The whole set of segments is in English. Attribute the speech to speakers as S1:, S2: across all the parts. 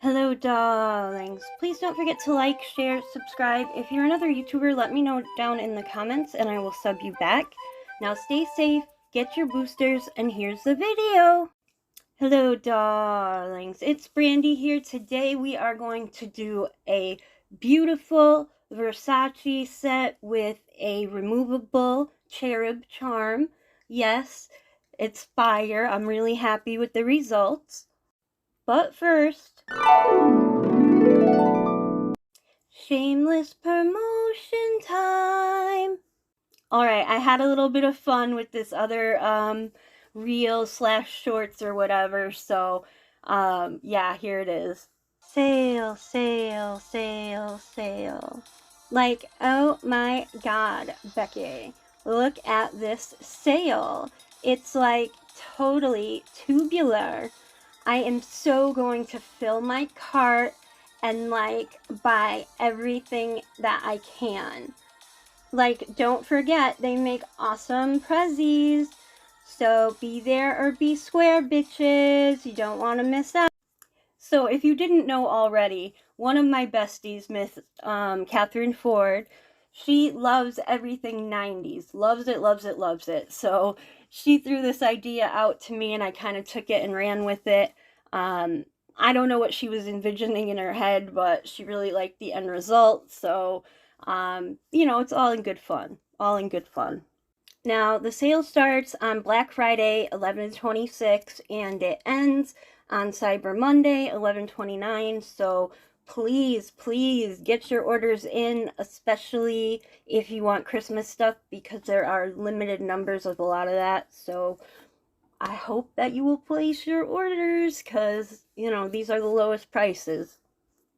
S1: Hello, darlings. Please don't forget to like, share, subscribe. If you're another YouTuber, let me know down in the comments and I will sub you back. Now stay safe, get your boosters, and here's the video. Hello, darlings. It's Brandy here. Today we are going to do a beautiful Versace set with a removable Cherub charm. Yes, it's fire. I'm really happy with the results. But first, shameless promotion time. Alright, I had a little bit of fun with this other reel / shorts or whatever, so yeah, here it is. Sale, sale, sale, sale. Like, oh my god, Becky, look at this sale. It's like totally tubular. I am so going to fill my cart and like buy everything that I can. Like, don't forget, they make awesome prezzies. So be there or be square, bitches. You don't want to miss out. So if you didn't know already, one of my besties, Miss Katherine Ford, she loves everything 90s. Loves it, loves it, loves it. So she threw this idea out to me and I kind of took it and ran with it. I don't know what she was envisioning in her head, but she really liked the end result. So, you know, it's all in good fun. All in good fun. Now, the sale starts on Black Friday, 11/26, and it ends on Cyber Monday, 11/29. So please, please get your orders in, especially if you want Christmas stuff, because there are limited numbers of a lot of that. So I hope that you will place your orders, because, you know, these are the lowest prices.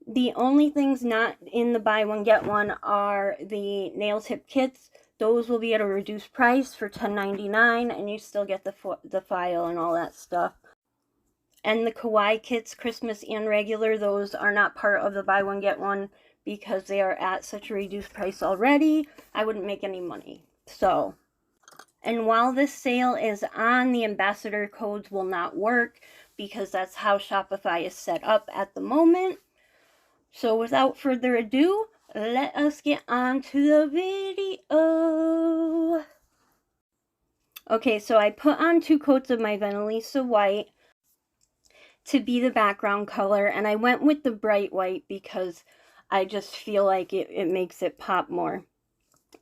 S1: The only things not in the buy one get one are the nail tip kits. Those will be at a reduced price for $10.99, and you still get the file and all that stuff. And the kawaii kits, Christmas and regular, those are not part of the buy one get one because they are at such a reduced price already. I wouldn't make any money. So, and while this sale is on, the ambassador codes will not work because that's how Shopify is set up at the moment. So without further ado, let us get on to the video. Okay, so I put on 2 coats of my Vanillisa white to be the background color, and I went with the bright white because I just feel like it makes it pop more.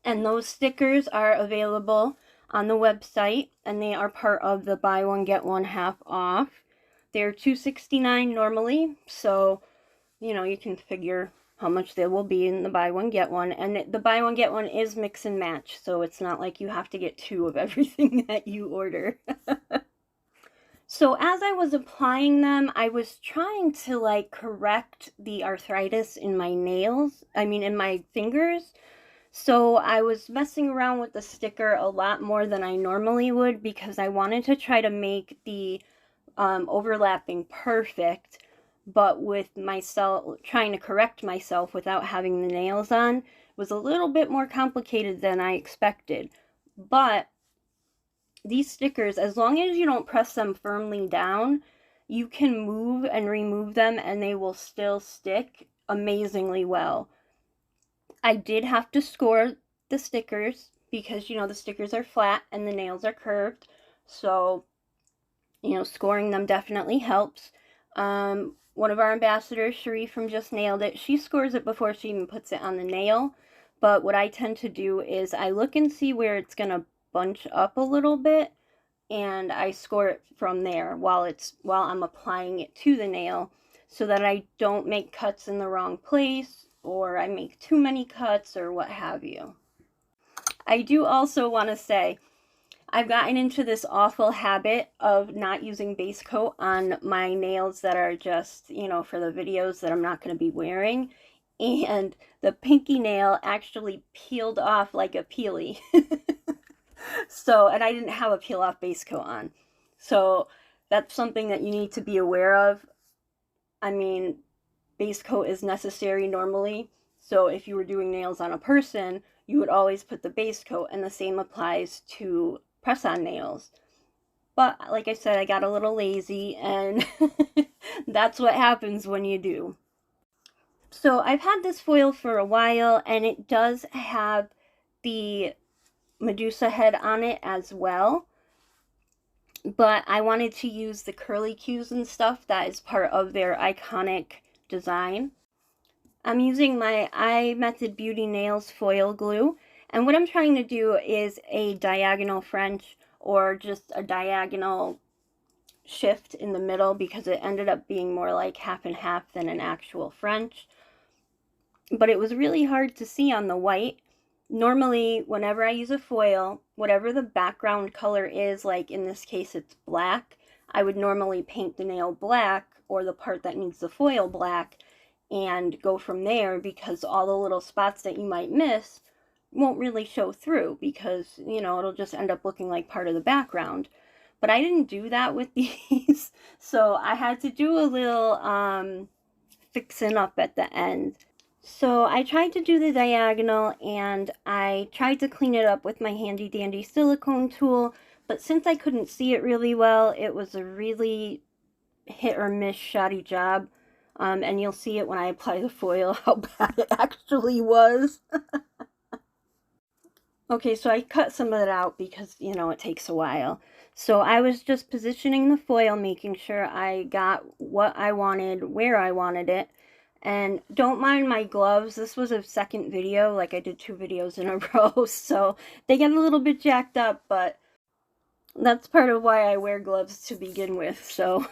S1: And those stickers are available on the website, and they are part of the buy one get one half off. They're $2.69 normally, so you know, you can figure how much they will be in the buy one get one. And the buy one get one is mix and match, so it's not like you have to get 2 of everything that you order. So as I was applying them, I was trying to like correct the arthritis in my nails, in my fingers. So I was messing around with the sticker a lot more than I normally would because I wanted to try to make the overlapping perfect, but with myself trying to correct myself without having the nails on was a little bit more complicated than I expected. But these stickers, as long as you don't press them firmly down, you can move and remove them and they will still stick amazingly well. I did have to score the stickers because, you know, the stickers are flat and the nails are curved. So, you know, scoring them definitely helps. One of our ambassadors, Cherie from Just Nailed It, she scores it before she even puts it on the nail. But what I tend to do is I look and see where it's going to bunch up a little bit, and I score it from there while I'm applying it to the nail, so that I don't make cuts in the wrong place or I make too many cuts or what have you. I do also want to say I've gotten into this awful habit of not using base coat on my nails that are just, you know, for the videos that I'm not going to be wearing. And the pinky nail actually peeled off like a peely. So, and I didn't have a peel off base coat on. So that's something that you need to be aware of. I mean, base coat is necessary normally. So if you were doing nails on a person, you would always put the base coat, and the same applies to press-on nails. But like I said, I got a little lazy, and that's what happens when you do. So I've had this foil for a while, and it does have the Medusa head on it as well. But I wanted to use the curly cues and stuff that is part of their iconic design. I'm using my iMethod Beauty Nails foil glue, and what I'm trying to do is a diagonal French, or just a diagonal shift in the middle, because it ended up being more like half and half than an actual French. But it was really hard to see on the white. Normally, whenever I use a foil, whatever the background color is, like in this case it's black, I would normally paint the nail black, or the part that needs the foil black, and go from there, because all the little spots that you might miss won't really show through, because, you know, it'll just end up looking like part of the background. But I didn't do that with these, so I had to do a little fixing up at the end. So I tried to do the diagonal, and I tried to clean it up with my handy dandy silicone tool, but since I couldn't see it really well, it was a really hit or miss shoddy job. And you'll see it when I apply the foil, how bad it actually was. Okay, so I cut some of it out because, you know, it takes a while. So I was just positioning the foil, making sure I got what I wanted, where I wanted it. And don't mind my gloves. This was a second video, like I did 2 videos in a row, so they get a little bit jacked up, but that's part of why I wear gloves to begin with. So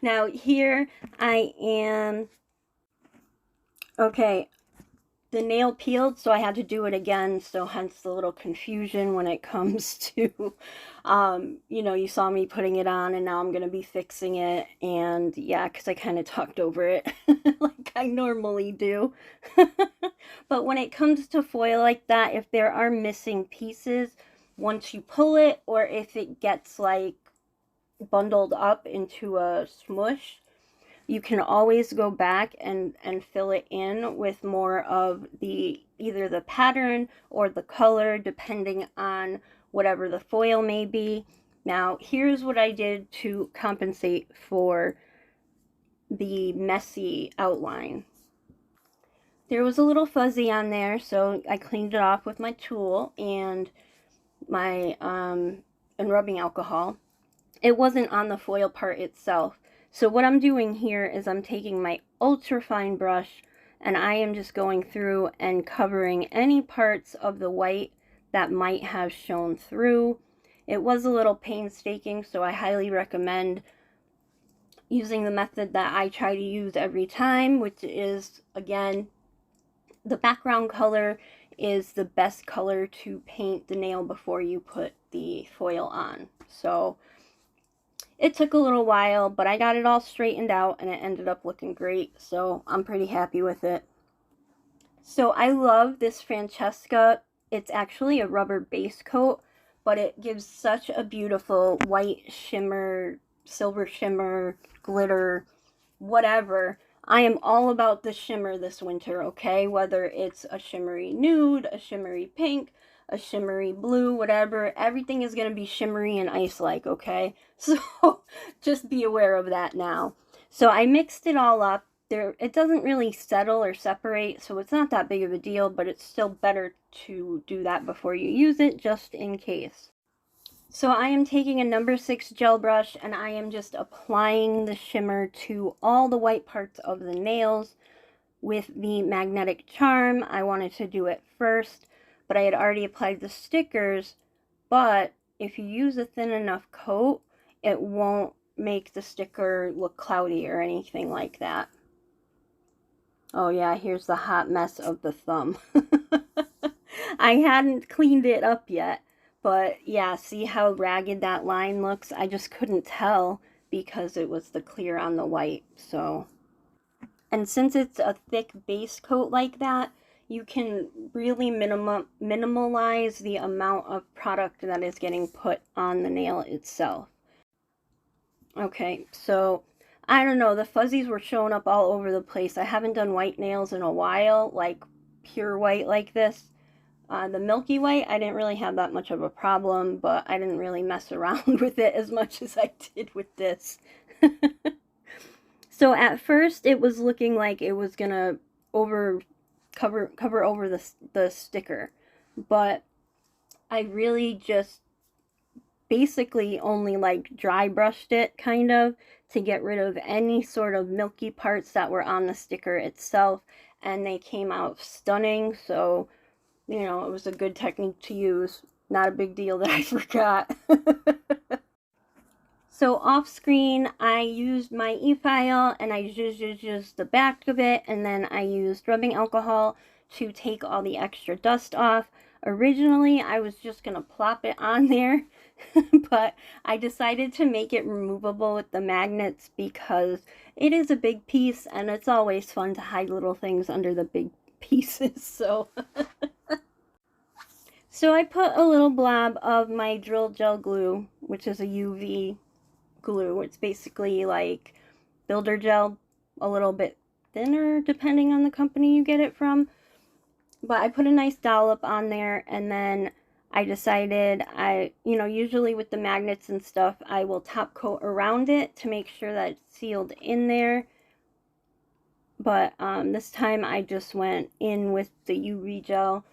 S1: now here I am. Okay, the nail peeled, so I had to do it again, so hence the little confusion when it comes to, you know, you saw me putting it on, and now I'm going to be fixing it, and yeah, because I kind of talked over it, like I normally do. But when it comes to foil like that, if there are missing pieces, once you pull it, or if it gets, like, bundled up into a smush, you can always go back and fill it in with more of the, either the pattern or the color, depending on whatever the foil may be. Now, here's what I did to compensate for the messy outline. There was a little fuzzy on there, so I cleaned it off with my tool and my and rubbing alcohol. It wasn't on the foil part itself. So what I'm doing here is I'm taking my ultra fine brush, and I am just going through and covering any parts of the white that might have shown through. It was a little painstaking, so I highly recommend using the method that I try to use every time, which is, again, the background color is the best color to paint the nail before you put the foil on. So it took a little while, but I got it all straightened out, and it ended up looking great, so I'm pretty happy with it. So I love this Francesca. It's actually a rubber base coat, but it gives such a beautiful white shimmer, silver shimmer, glitter, whatever. I am all about the shimmer this winter, okay? Whether it's a shimmery nude, a shimmery pink, a shimmery blue, whatever, everything is going to be shimmery and ice-like, okay? So just be aware of that now. So I mixed it all up. It doesn't really settle or separate, so it's not that big of a deal, but it's still better to do that before you use it, just in case. So I am taking a number 6 gel brush, and I am just applying the shimmer to all the white parts of the nails with the magnetic charm. I wanted to do it first, but I had already applied the stickers. But if you use a thin enough coat, it won't make the sticker look cloudy or anything like that. Oh yeah, here's the hot mess of the thumb. I hadn't cleaned it up yet, but yeah, see how ragged that line looks? I just couldn't tell because it was the clear on the white, so. And since it's a thick base coat like that, you can really minimalize the amount of product that is getting put on the nail itself. Okay, so I don't know, the fuzzies were showing up all over the place. I haven't done white nails in a while, like pure white like this. The Milky White, I didn't really have that much of a problem, but I didn't really mess around with it as much as I did with this. So at first it was looking like it was gonna cover over the sticker, but I really just basically only like dry brushed it kind of to get rid of any sort of milky parts that were on the sticker itself, and they came out stunning. So, you know, it was a good technique to use. Not a big deal that I forgot. So off screen, I used my e-file and I used the back of it, and then I used rubbing alcohol to take all the extra dust off. Originally, I was just going to plop it on there, but I decided to make it removable with the magnets because it is a big piece and it's always fun to hide little things under the big pieces. So I put a little blob of my drill gel glue, which is a UV glue. It's basically like builder gel, a little bit thinner depending on the company you get it from. But I put a nice dollop on there, and then I decided you know, usually with the magnets and stuff, I will top coat around it to make sure that it's sealed in there. But this time I just went in with the UV gel,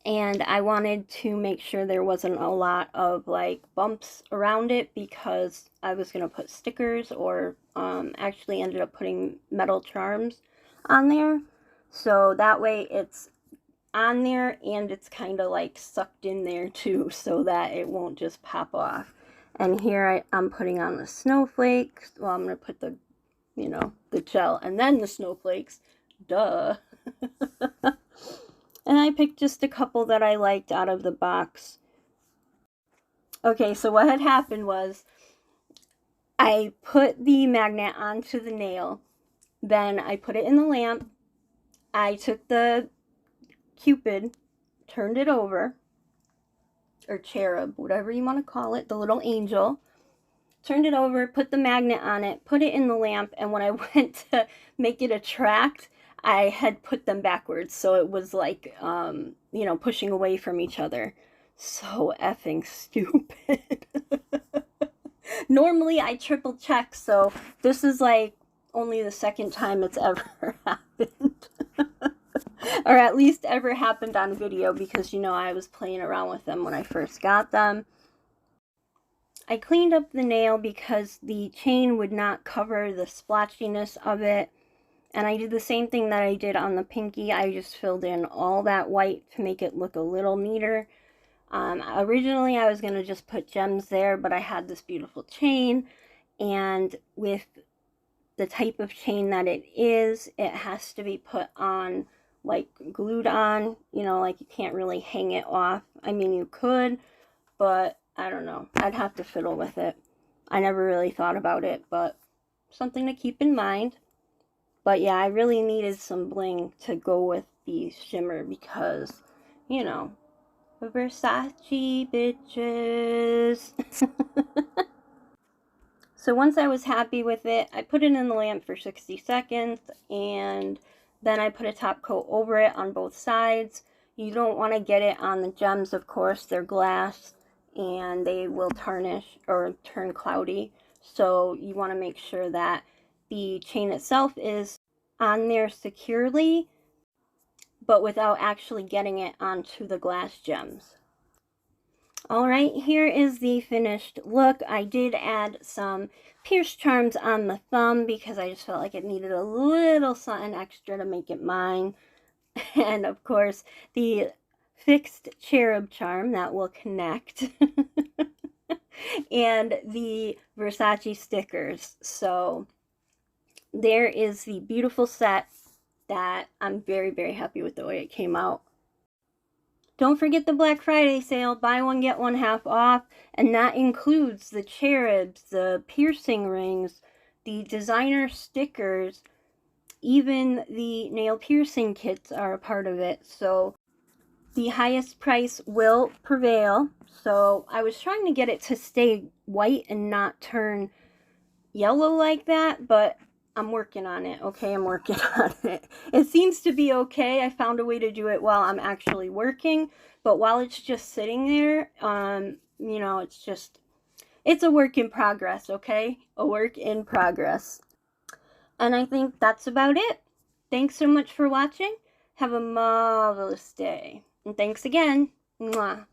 S1: and I wanted to make sure there wasn't a lot of like bumps around it because I was going to put stickers, or actually ended up putting metal charms on there. So that way it's on there and it's kind of like sucked in there too, so that it won't just pop off. And here I'm putting on the snowflakes. Well, I'm going to put the, you know, the gel and then the snowflakes. Duh. And I picked just a couple that I liked out of the box. Okay, so what had happened was I put the magnet onto the nail. Then I put it in the lamp. I took the Cupid, turned it over, or Cherub, whatever you want to call it, the little angel. Turned it over, put the magnet on it, put it in the lamp, and when I went to make it attract, I had put them backwards, so it was like, you know, pushing away from each other. So effing stupid. Normally I triple check, so this is like only the second time it's ever happened. Or at least ever happened on video, because, you know, I was playing around with them when I first got them. I cleaned up the nail because the chain would not cover the splotchiness of it. And I did the same thing that I did on the pinky. I just filled in all that white to make it look a little neater. Originally, I was going to just put gems there, but I had this beautiful chain. And with the type of chain that it is, it has to be put on, like glued on. You know, like you can't really hang it off. I mean, you could, but I don't know. I'd have to fiddle with it. I never really thought about it, but something to keep in mind. But yeah, I really needed some bling to go with the shimmer because, you know, Versace bitches. So once I was happy with it, I put it in the lamp for 60 seconds, and then I put a top coat over it on both sides. You don't want to get it on the gems, of course. They're glass and they will tarnish or turn cloudy. So you want to make sure that the chain itself is on there securely, but without actually getting it onto the glass gems. Alright, here is the finished look. I did add some pierced charms on the thumb because I just felt like it needed a little something extra to make it mine. And of course, the fixed cherub charm that will connect. And the Versace stickers. So there is the beautiful set that I'm very, very happy with the way it came out. Don't forget the Black Friday sale, buy one, get one half off, and that includes the cherubs, the piercing rings, the designer stickers, even the nail piercing kits are a part of it. So the highest price will prevail. So I was trying to get it to stay white and not turn yellow like that, but I'm working on it, okay? I'm working on it. It seems to be okay. I found a way to do it while I'm actually working, but while it's just sitting there, you know, it's a work in progress, okay? A work in progress. And I think that's about it. Thanks so much for watching. Have a marvelous day. And thanks again. Mwah.